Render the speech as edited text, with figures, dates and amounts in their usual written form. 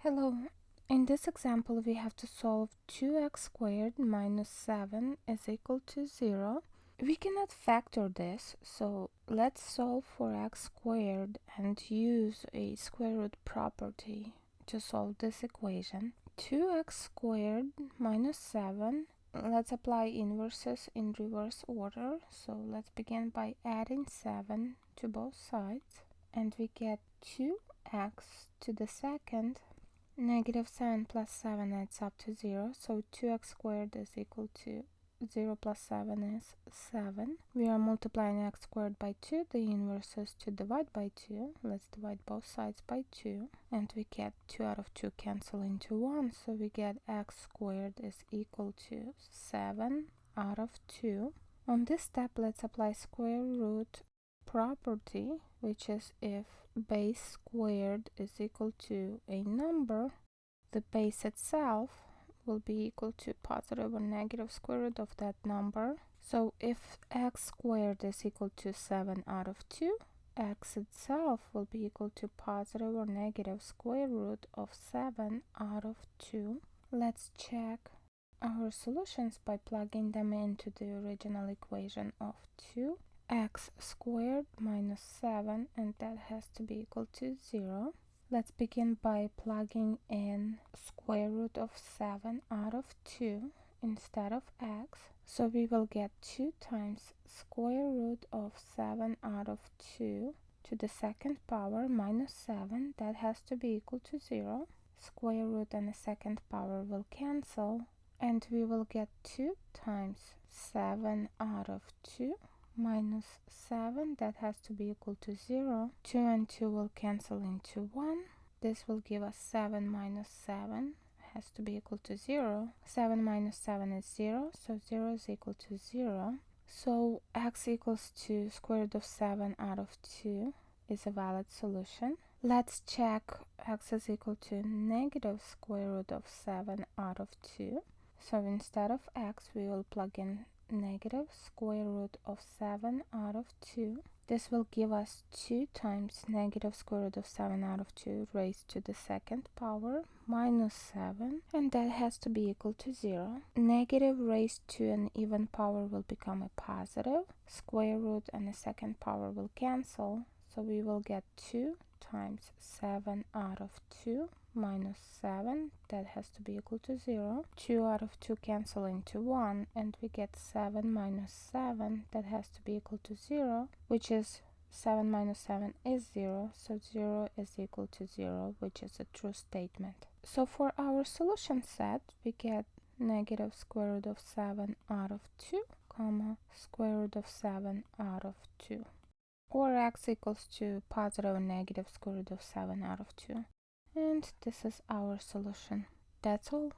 Hello. In this example, we have to solve 2x squared minus 7 is equal to 0. We cannot factor this, so let's solve for x squared and use a square root property to solve this equation. 2x squared minus 7. Let's apply inverses in reverse order. So let's begin by adding 7 to both sides, and we get 2x to the second. Negative 7 plus 7 adds up to 0, so 2x squared is equal to 0 plus 7 is 7. We are multiplying x squared by 2. The inverse is to divide by 2. Let's divide both sides by 2. And we get 2 out of 2 cancel into 1. So we get x squared is equal to 7 out of 2. On this step, let's apply square root property, which is if base squared is equal to a number, the base itself will be equal to positive or negative square root of that number. So if x squared is equal to 7 out of 2, x itself will be equal to positive or negative square root of 7 out of 2. Let's check our solutions by plugging them into the original equation of 2x squared minus 7, and that has to be equal to 0. Let's begin by plugging in square root of 7 out of 2 instead of x. So we will get 2 times square root of 7 out of 2 to the second power minus 7. That has to be equal to 0. Square root and the second power will cancel, and we will get 2 times 7 out of 2 minus 7. That has to be equal to 0. 2 and 2 will cancel into 1. This will give us 7 minus 7 has to be equal to 0. 7 minus 7 is 0, so 0 is equal to 0. So x equals to square root of 7 out of 2 is a valid solution. Let's check x is equal to negative square root of 7 out of 2. So instead of x, we will plug in negative square root of 7 out of 2. This will give us 2 times negative square root of 7 out of 2 raised to the second power minus 7, and that has to be equal to 0. Negative raised to an even power will become a positive. Square root and the second power will cancel, so we will get 2 times 7 out of 2 minus 7. That has to be equal to 0. 2 out of 2 cancel into 1, and we get 7 minus 7. That has to be equal to 0, which is 7 minus 7 is 0, so 0 is equal to 0, which is a true statement. So for our solution set, we get negative square root of 7 out of 2, comma, square root of 7 out of 2. Or x equals to positive and negative square root of 7 out of 2. And this is our solution. That's all.